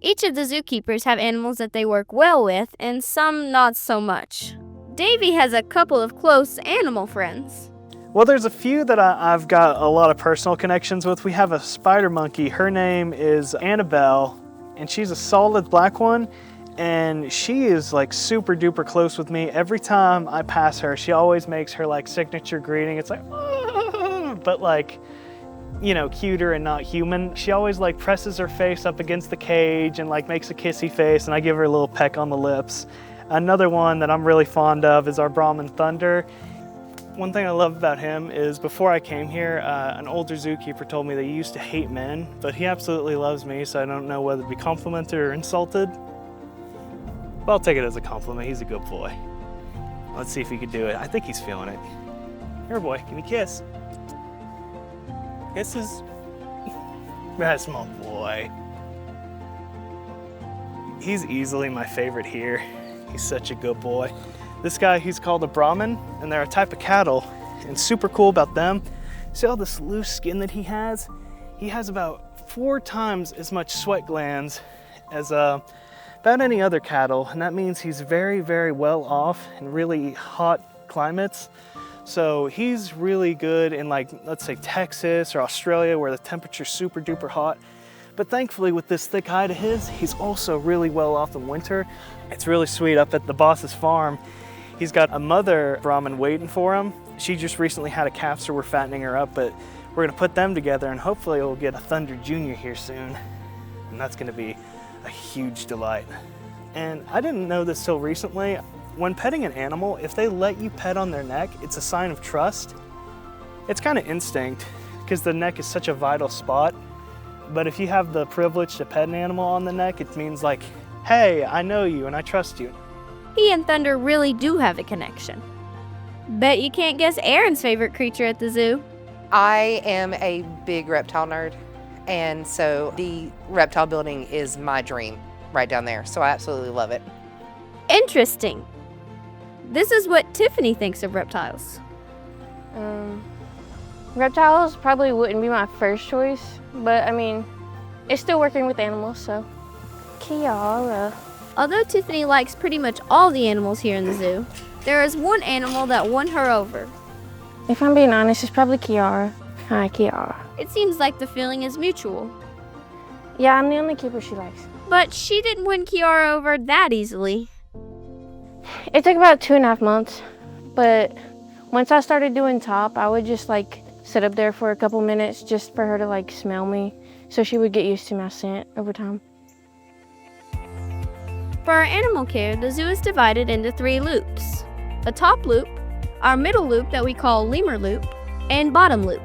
Each of the zookeepers have animals that they work well with, and some not so much. Davy has a couple of close animal friends. Well, there's a few that I've got a lot of personal connections with. We have a spider monkey. Her name is Annabelle, and she's a solid black one, and she is like super duper close with me. Every time I pass her, she always makes her like signature greeting. It's like, "Ah," but like, you know, cuter and not human. She always like presses her face up against the cage and like makes a kissy face, and I give her a little peck on the lips. Another one that I'm really fond of is our Brahmin Thunder. One thing I love about him is before I came here, an older zookeeper told me that he used to hate men, but he absolutely loves me, so I don't know whether to be complimented or insulted. But I'll take it as a compliment. He's a good boy. Let's see if he can do it. I think he's feeling it. Here, boy, give me a kiss. Kisses. That's my boy. He's easily my favorite here. He's such a good boy. This guy, he's called a Brahmin, and they're a type of cattle. And super cool about them, see all this loose skin that he has? He has about 4 times as much sweat glands as about any other cattle, and that means he's very, very well off in really hot climates. So he's really good in, like, let's say Texas or Australia where the temperature's super duper hot. But thankfully with this thick hide of his, he's also really well off in winter. It's really sweet. Up at the boss's farm, he's got a mother Brahmin waiting for him. She just recently had a calf, so we're fattening her up, but we're gonna put them together and hopefully we'll get a Thunder Junior here soon. And that's gonna be a huge delight. And I didn't know this till recently. When petting an animal, if they let you pet on their neck, it's a sign of trust. It's kind of instinct because the neck is such a vital spot. But if you have the privilege to pet an animal on the neck, it means like, hey, I know you and I trust you. He and Thunder really do have a connection. Bet you can't guess Erin's favorite creature at the zoo. I am a big reptile nerd, and so the reptile building is my dream right down there, so I absolutely love it. Interesting. This is what Tiffany thinks of reptiles. Reptiles probably wouldn't be my first choice, but I mean, it's still working with animals, so. Kiara. Although Tiffany likes pretty much all the animals here in the zoo, there is one animal that won her over. If I'm being honest, it's probably Kiara. Hi, Kiara. It seems like the feeling is mutual. Yeah, I'm the only keeper she likes. But she didn't win Kiara over that easily. It took about 2.5 months, but once I started doing top, I would just like sit up there for a couple minutes just for her to like smell me, so she would get used to my scent over time. For our animal care, the zoo is divided into 3 loops. A top loop, our middle loop that we call lemur loop, and bottom loop.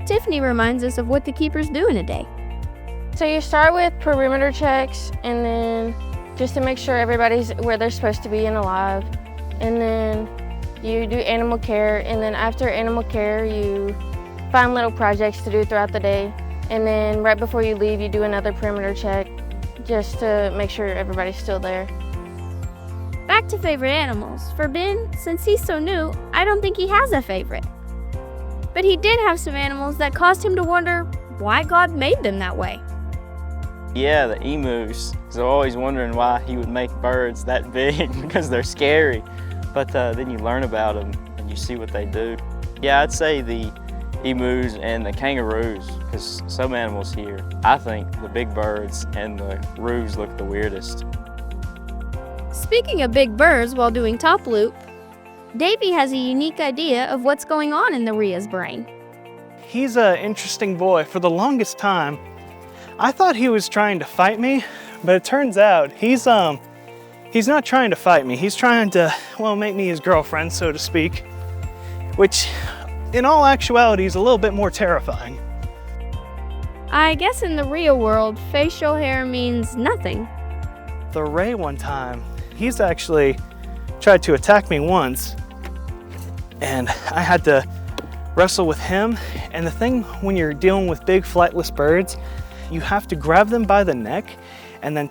Tiffany reminds us of what the keepers do in a day. So you start with perimeter checks, and then just to make sure everybody's where they're supposed to be and alive. And then you do animal care, and then after animal care, you find little projects to do throughout the day. And then right before you leave, you do another perimeter check just to make sure everybody's still there. Back to favorite animals. For Ben, since he's so new, I don't think he has a favorite. But he did have some animals that caused him to wonder why God made them that way. Yeah, the emus. So I'm always wondering why he would make birds that big because they're scary. But then you learn about them and you see what they do. Yeah, I'd say the emus and the kangaroos, because some animals here, I think the big birds and the roos look the weirdest. Speaking of big birds while doing top loop, Davy has a unique idea of what's going on in the Rhea's brain. He's an interesting boy. For the longest time, I thought he was trying to fight me, but it turns out he's not trying to fight me. He's trying to, well, make me his girlfriend, so to speak, which in all actuality is a little bit more terrifying. I guess in the real world, facial hair means nothing. The Ray one time, he's actually tried to attack me once, and I had to wrestle with him. And the thing when you're dealing with big flightless birds, you have to grab them by the neck and then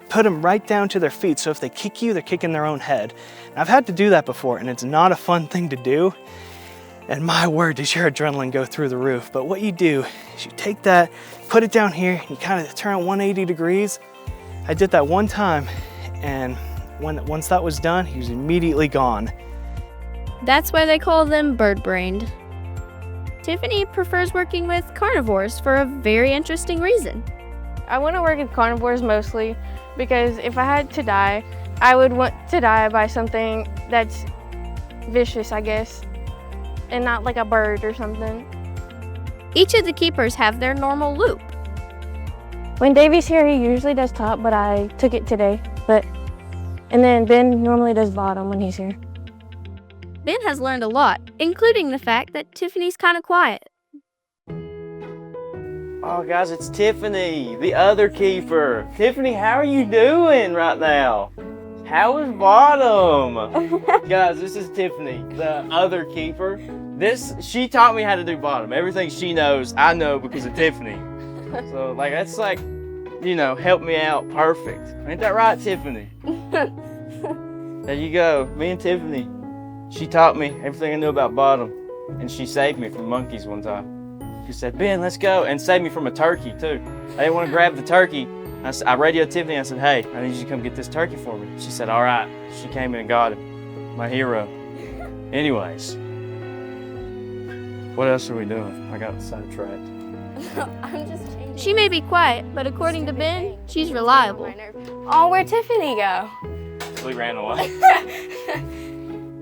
put them right down to their feet. So if they kick you, they're kicking their own head. And I've had to do that before, and it's not a fun thing to do. And my word, does your adrenaline go through the roof. But what you do is you take that put it down here, and you kind of turn it 180 degrees. I did that one time, and once that was done, he was immediately gone. That's why they call them bird-brained. Tiffany prefers working with carnivores for a very interesting reason. I want to work with carnivores mostly because if I had to die, I would want to die by something that's vicious, I guess, and not like a bird or something. Each of the keepers have their normal loop. When Davy's here, he usually does top, but I took it today. And then Ben normally does bottom when he's here. Ben has learned a lot, including the fact that Tiffany's kind of quiet. Oh guys, it's Tiffany, the other keeper. Tiffany, how are you doing right now? How is bottom? Guys, this is Tiffany, the other keeper. She taught me how to do bottom. Everything she knows, I know because of Tiffany. So that's help me out perfect. Ain't that right, Tiffany? There you go, me and Tiffany. She taught me everything I knew about bottom, and she saved me from monkeys one time. She said, Ben, let's go, and saved me from a turkey too. I didn't want to grab the turkey. I radioed Tiffany, I said, hey, I need you to come get this turkey for me. She said, all right. She came in and got him, my hero. Anyways, what else are we doing? I got sidetracked. I'm just changing. She may be quiet, but according to Ben, she's reliable. Oh, where'd Tiffany go? We ran away.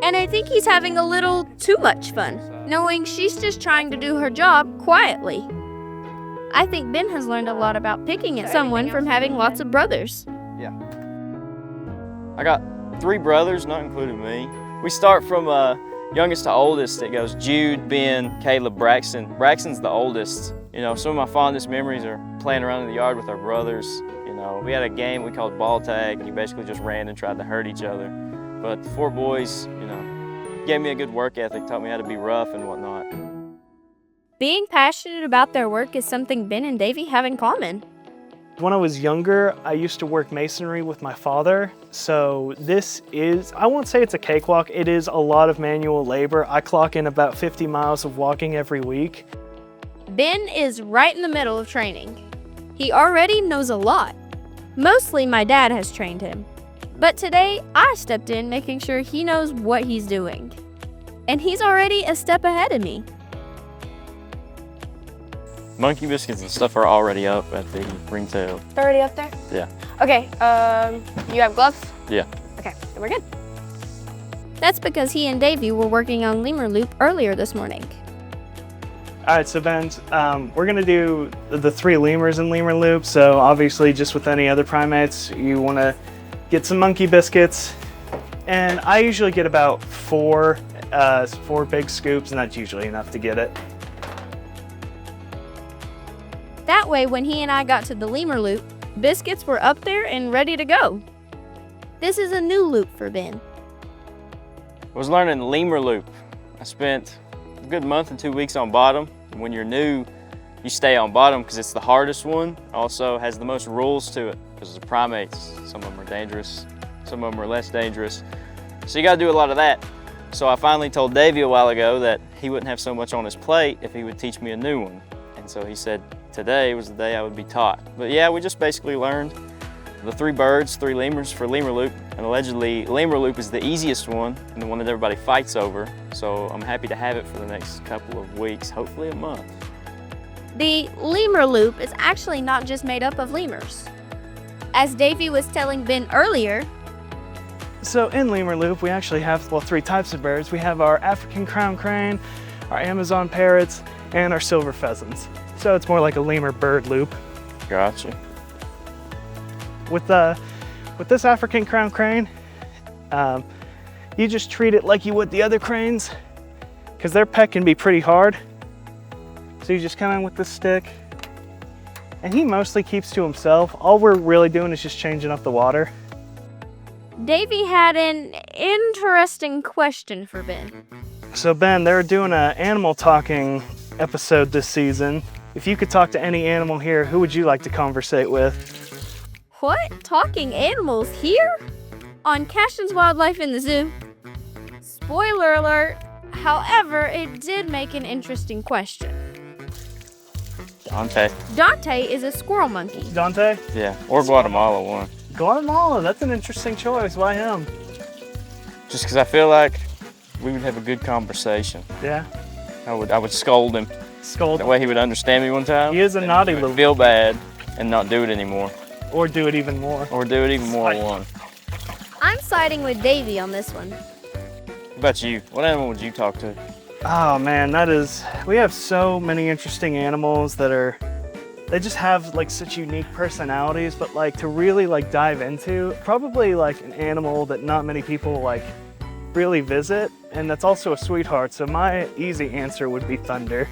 And I think he's having a little too much fun, knowing she's just trying to do her job quietly. I think Ben has learned a lot about picking at someone from having lots of brothers. Yeah. I got 3 brothers, not including me. We start from youngest to oldest. It goes Jude, Ben, Caleb, Braxton. Braxton's the oldest. Some of my fondest memories are playing around in the yard with our brothers. We had a game we called ball tag, and you basically just ran and tried to hurt each other. But the 4 boys, gave me a good work ethic, taught me how to be rough and whatnot. Being passionate about their work is something Ben and Davy have in common. When I was younger, I used to work masonry with my father. So I won't say it's a cakewalk, it is a lot of manual labor. I clock in about 50 miles of walking every week. Ben is right in the middle of training. He already knows a lot. Mostly my dad has trained him. But today, I stepped in making sure he knows what he's doing. And he's already a step ahead of me. Monkey biscuits and stuff are already up at the ringtail. They're already up there? Yeah. Okay, you have gloves? Yeah. Okay, then we're good. That's because he and Davy were working on lemur loop earlier this morning. All right, so Ben, we're gonna do the 3 lemurs in lemur loop. So obviously, just with any other primates, you wanna get some monkey biscuits. And I usually get about 4 big scoops, and that's usually enough to get it. That way, when he and I got to the lemur loop, biscuits were up there and ready to go. This is a new loop for Ben. I was learning lemur loop. I spent a good month and 2 weeks on bottom. When you're new, you stay on bottom because it's the hardest one. Also has the most rules to it because the primates, some of them are dangerous, some of them are less dangerous. So you got to do a lot of that. So I finally told Davy a while ago that he wouldn't have so much on his plate if he would teach me a new one. And so he said today was the day I would be taught. But yeah, we just basically learned the 3 birds, 3 lemurs for lemur loop. And allegedly, lemur loop is the easiest one and the one that everybody fights over. So I'm happy to have it for the next couple of weeks, hopefully a month. The lemur loop is actually not just made up of lemurs. As Davy was telling Ben earlier, So in lemur loop, we actually have 3 types of birds. We have our African crown crane, our Amazon parrots, and our silver pheasants. So it's more like a lemur bird loop. Gotcha. With this African crown crane, you just treat it like you would the other cranes, because their peck can be pretty hard. So you just come in with this stick, and he mostly keeps to himself. All we're really doing is just changing up the water. Davy had an interesting question for Ben. So Ben, they're doing an animal talking episode this season. If you could talk to any animal here, who would you like to conversate with? What? Talking animals here? On Kashtan's Wildlife in the Zoo? Spoiler alert. However, it did make an interesting question. Dante is a squirrel monkey. Dante? Yeah, or Guatemala one. Guatemala, that's an interesting choice. Why him? Just because I feel like we would have a good conversation. Yeah. I would scold him. Scold. That way he would understand me one time. He is a naughty He would little. feel bad and not do it anymore. Or do it even more. Or do it even more one. I'm siding with Davy on this one. What about you? What animal would you talk to? Oh man, we have so many interesting animals they just have like such unique personalities, but like to really like dive into, probably like an animal that not many people like really visit, and that's also a sweetheart. So my easy answer would be thunder.